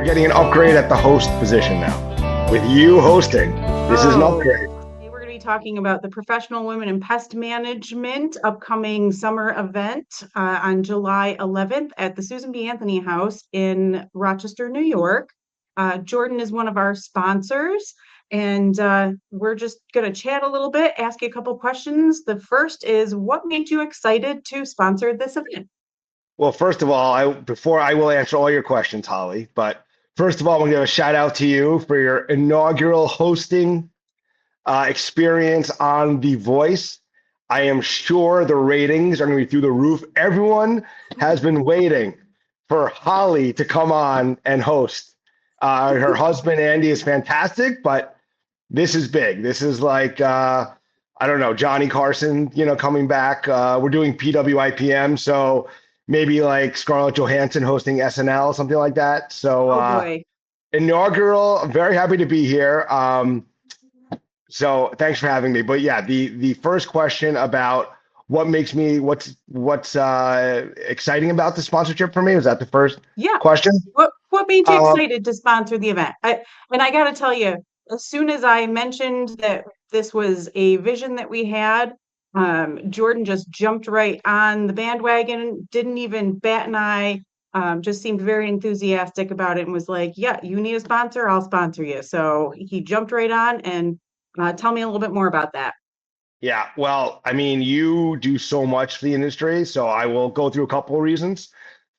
We're getting an upgrade at the host position now. With you hosting, this is an upgrade. Today we're going to be talking about the Professional Women in Pest Management upcoming summer event on July 11th at the Susan B. Anthony House in Rochester, New York. Jordan is one of our sponsors, and we're just going to chat a little bit, ask you a couple questions. The first is, what made you excited to sponsor this event? Well, first of all, before I will answer all your questions, Holly, but first of all, I want to give a shout out to you for your inaugural hosting experience on The Voice. I am sure the ratings are going to be through the roof. Everyone has been waiting for Holly to come on and host. Her husband, Andy, is fantastic, but this is big. This is like, I don't know, Johnny Carson, coming back. We're doing PWIPM, so maybe like Scarlett Johansson hosting SNL, something like that. So Oh boy. inaugural, I'm very happy to be here. So thanks for having me. But yeah, the first question about what's exciting about the sponsorship for me, was that the first Yeah. question? What made you excited to sponsor the event? I got to tell you, as soon as I mentioned that this was a vision that we had, Jordan just jumped right on the bandwagon, didn't even bat an eye, just seemed very enthusiastic about it and was like, yeah, you need a sponsor, I'll sponsor you. So he jumped right on, and tell me a little bit more about that. Yeah, well, I mean, you do so much for the industry, so I will go through a couple of reasons.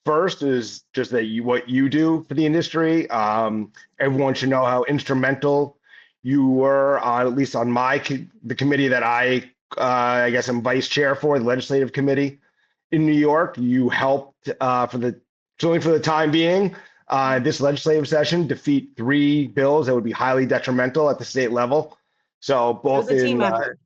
First is just that what you do for the industry. Everyone should know how instrumental you were, at least on the committee that I guess I'm vice chair for, the legislative committee in New York. You helped certainly for the time being, this legislative session, defeat 3 bills that would be highly detrimental at the state level. So It was both a team in effort.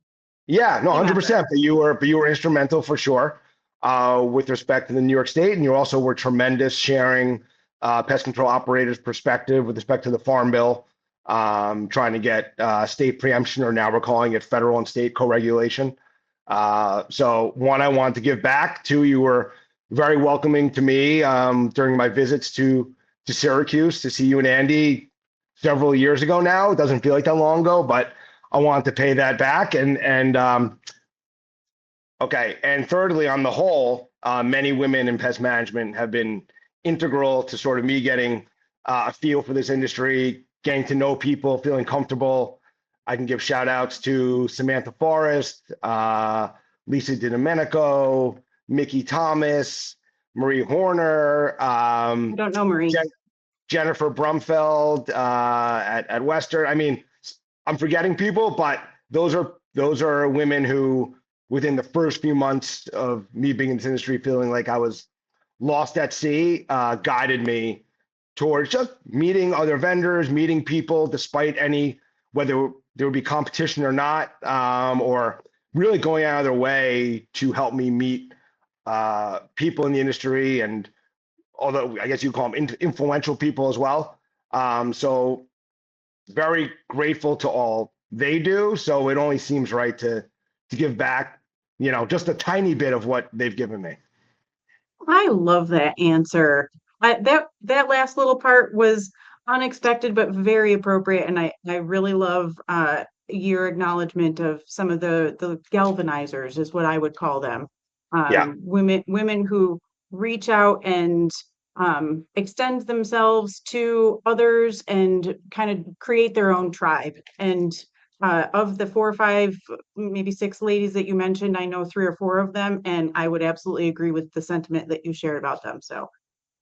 yeah, no, Team 100%. effort. But you were instrumental for sure, with respect to the New York State, and you also were tremendous sharing pest control operators' perspective with respect to the Farm Bill, trying to get state preemption, or now we're calling it federal and state co-regulation. So one, I wanted to give back. Two, you were very welcoming to me during my visits to Syracuse to see you and Andy several years ago now. It doesn't feel like that long ago, but I wanted to pay that back. Okay. And thirdly, on the whole, many women in pest management have been integral to sort of me getting a feel for this industry, getting to know people, feeling comfortable. I can give shout outs to Samantha Forrest, Lisa DiDomenico, Mickey Thomas, Marie Horner, I don't know, Marie. Jennifer Brumfeld at Western. I mean, I'm forgetting people, but those are women who, within the first few months of me being in this industry, feeling like I was lost at sea, guided me towards just meeting other vendors, meeting people, despite whether there would be competition or not, or really going out of their way to help me meet people in the industry, and although I guess you call them influential people as well. So very grateful to all they do. So it only seems right to give back, just a tiny bit of what they've given me. I love that answer. That last little part was unexpected but very appropriate, and I really love your acknowledgement of some of the galvanizers, is what I would call them. Yeah. Women who reach out and extend themselves to others and kind of create their own tribe. And of the 4 or 5, maybe 6 ladies that you mentioned, I know 3 or 4 of them, and I would absolutely agree with the sentiment that you shared about them. So,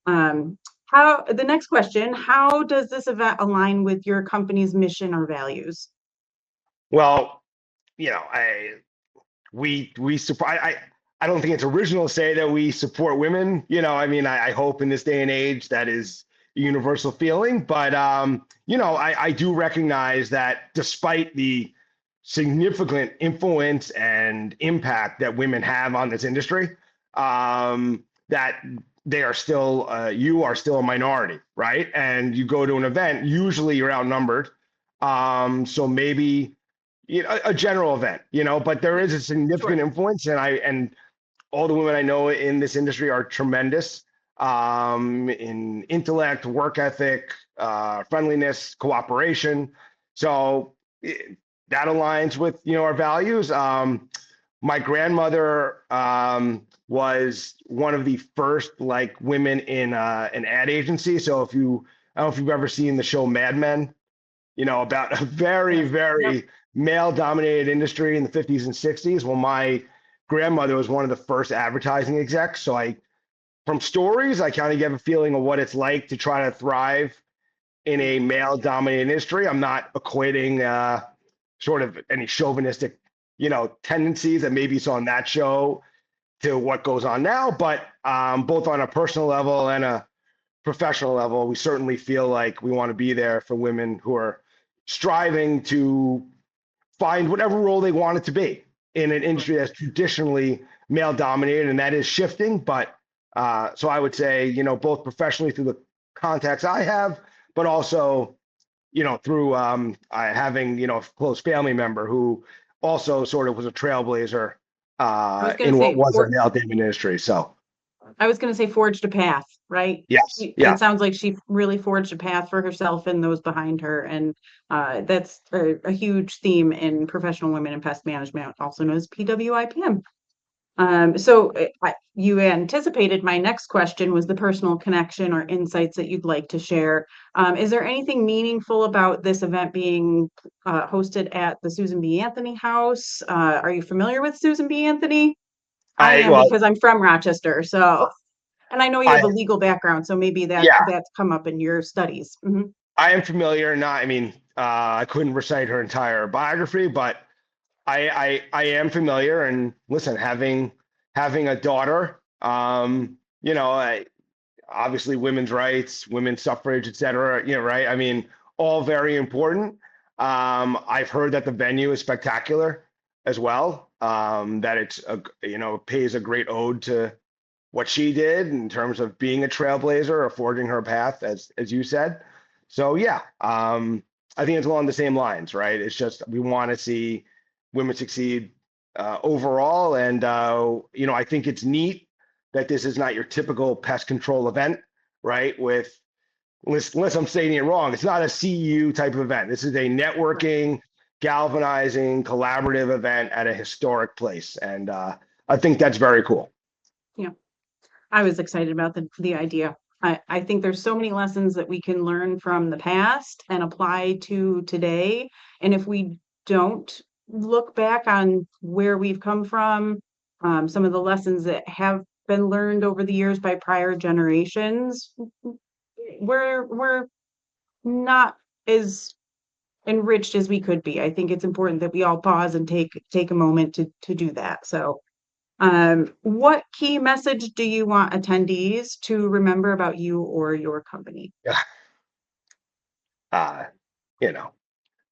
the next question, how does this event align with your company's mission or values? Well, we support. I don't think it's original to say that we support women. I mean, I hope in this day and age that is a universal feeling. But I do recognize that despite the significant influence and impact that women have on this industry, that they are still, you are still a minority, right? And you go to an event, usually you're outnumbered. So maybe a general event, but there is a significant influence, and all the women I know in this industry are tremendous. in intellect, work ethic, friendliness, cooperation. So that aligns with, our values. My grandmother was one of the first like women in an ad agency. So I don't know if you've ever seen the show Mad Men, about a very, Yes. Yep. very male dominated industry in the 50s and 60s. Well, my grandmother was one of the first advertising execs. So from stories, I kind of get a feeling of what it's like to try to thrive in a male dominated industry. I'm not equating sort of any chauvinistic, tendencies that maybe saw on that show to what goes on now, but both on a personal level and a professional level, we certainly feel like we want to be there for women who are striving to find whatever role they want it to be in an industry that's traditionally male dominated, and that is shifting. But so I would say, both professionally through the contacts I have, but also, through having, a close family member who also sort of was a trailblazer I was going to in what say, was a male dominated industry. So forged a path, right? yes, It yeah. sounds like she really forged a path for herself and those behind her. And that's a huge theme in professional women in pest management, also known as PWIPM. You anticipated my next question was the personal connection or insights that you'd like to share. Is there anything meaningful about this event being hosted at the Susan B. Anthony House? Are you familiar with Susan B. Anthony? I I am well, because I'm from Rochester. So, and I know you I have a legal background, so maybe yeah, that's come up in your studies. Mhm. I am familiar. Not, I mean, I couldn't recite her entire biography, but I am familiar. And listen, having a daughter, obviously women's rights, women's suffrage, et cetera, right? I mean, all very important. I've heard that the venue is spectacular as well. That pays a great ode to what she did in terms of being a trailblazer or forging her path, as you said. So yeah, I think it's along the same lines, right? It's just we want to see women succeed overall, and I think it's neat that this is not your typical pest control event, right? Unless I'm stating it wrong, it's not a CEU type of event. This is a networking, galvanizing, collaborative event at a historic place, and I think that's very cool. Yeah. I was excited about the idea. I think there's so many lessons that we can learn from the past and apply to today. And if we don't look back on where we've come from, some of the lessons that have been learned over the years by prior generations, we're not as enriched as we could be. I think it's important that we all pause and take a moment to do that. So what key message do you want attendees to remember about you or your company? Yeah. Uh, you know,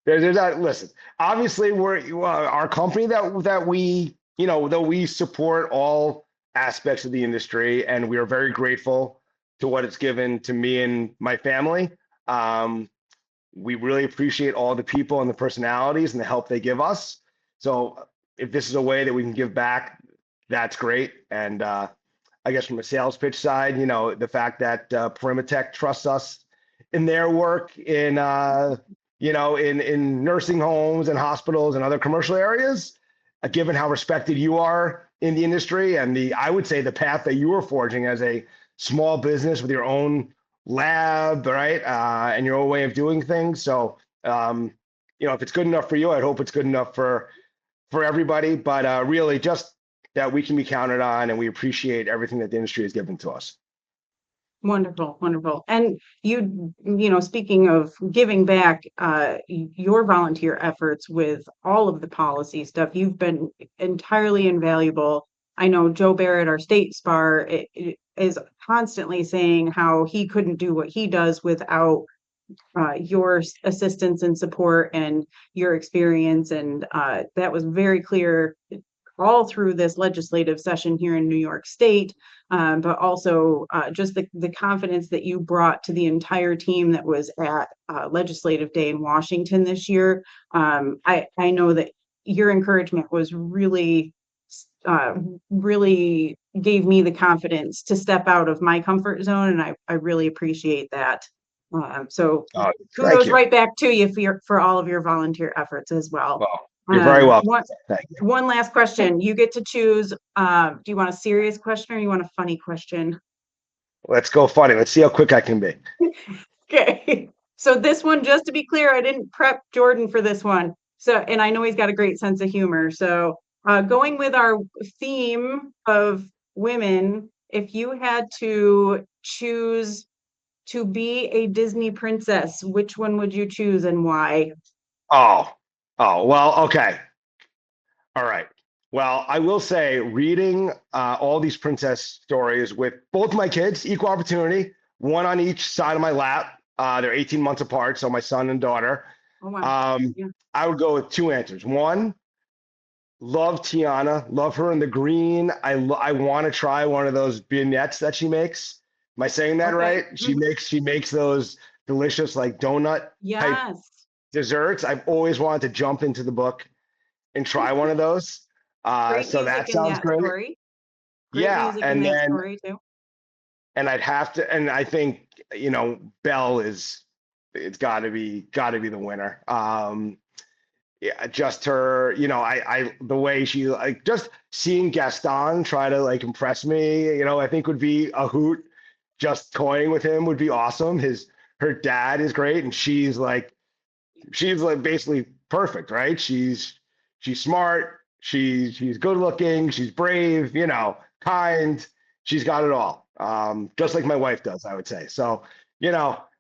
there's that. Listen, obviously, we're our company that we support all aspects of the industry, and we are very grateful to what it's given to me and my family. Um, we really appreciate all the people and the personalities and the help they give us. So, if this is a way that we can give back, that's great. And I guess from a sales pitch side, the fact that Perimatech trusts us in their work in nursing homes and hospitals and other commercial areas, given how respected you are in the industry and I would say the path that you are forging as a small business with your own lab, right, and your own way of doing things. So, if it's good enough for you, I hope it's good enough for everybody. But really, just that we can be counted on, and we appreciate everything that the industry has given to us. Wonderful, wonderful. And speaking of giving back, your volunteer efforts with all of the policy stuff, you've been entirely invaluable. I know Joe Barrett, our state SPAR, is constantly saying how he couldn't do what he does without your assistance and support and your experience. And that was very clear all through this legislative session here in New York State, but also just the confidence that you brought to the entire team that was at Legislative Day in Washington this year. I know that your encouragement was really really gave me the confidence to step out of my comfort zone, and I really appreciate that. So Oh, thank kudos you. right back to you for all of your volunteer efforts as well. Well, you're very welcome. One, Thank you. one last question. You get to choose. Do you want a serious question or you want a funny question? Let's go funny. Let's see how quick I can be. Okay. So this one, just to be clear, I didn't prep Jordan for this one. So, and I know he's got a great sense of humor. So going with our theme of women, if you had to choose to be a Disney princess, which one would you choose and why? Oh, well, okay. All right. Well, I will say reading all these princess stories with both my kids, equal opportunity, one on each side of my lap. They're 18 months apart, so my son and daughter. Oh, wow. Yeah. I would go with two answers. One, love Tiana, love her in the green. I want to try one of those vignettes that she makes. Am I saying that Okay. right? She makes those delicious like donut type Yes. desserts. I've always wanted to jump into the book and try one of those. Great So music that in sounds that great. story. Great Yeah, music in that story too. and I'd have to, and I think Belle is, it's got to be the winner. Yeah, just her, I the way she like just seeing Gaston try to like impress me, I think would be a hoot. Just toying with him would be awesome. Her dad is great, and she's like basically perfect, right? She's smart, she's good looking, she's brave, kind. She's got it all. Just like my wife does, I would say. So,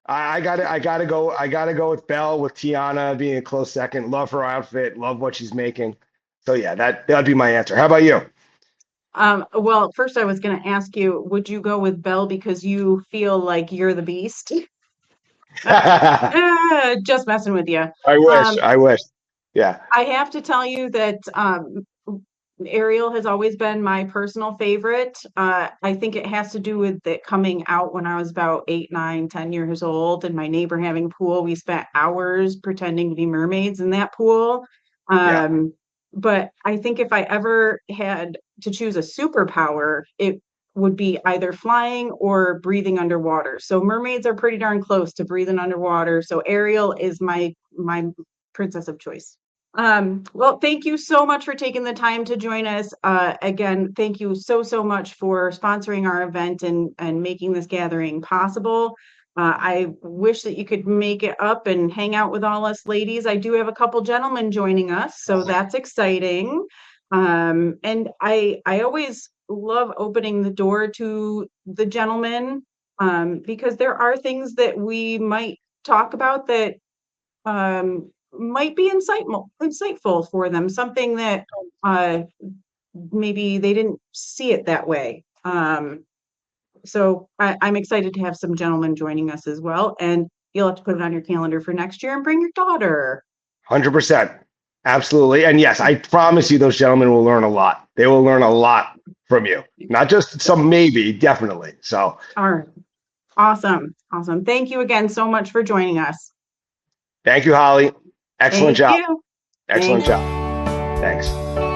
I gotta go with Belle, with Tiana being a close second. Love her outfit, love what she's making. So yeah, that'd be my answer. How about you? Well, first I was going to ask you, would you go with Belle because you feel like you're the beast? I Just messing with you. wish, Um, I wish. Yeah, I have to tell you that Ariel has always been my personal favorite. I think it has to do with it coming out when I was about 8, 9, 10 years old, and my neighbor having a pool. We spent hours pretending to be mermaids in that pool. yeah. But I think if I ever had to choose a superpower, it would be either flying or breathing underwater. So mermaids are pretty darn close to breathing underwater. So Ariel is my princess of choice. Well, thank you so much for taking the time to join us. Again, thank you so much for sponsoring our event and making this gathering possible. I wish that you could make it up and hang out with all us ladies. I do have a couple gentlemen joining us, so that's exciting. And I always love opening the door to the gentlemen, because there are things that we might talk about that might be insightful for them, something that maybe they didn't see it that way. So I'm excited to have some gentlemen joining us as well, and you'll have to put it on your calendar for next year and bring your daughter. 100%. Absolutely. And yes, I promise you those gentlemen will learn a lot. They will learn a lot from you. Not just some, maybe, definitely. So, All right. Awesome. Thank you again so much for joining us. thank you, Holly. Excellent Thank job. you. Excellent Thanks. job. Thanks.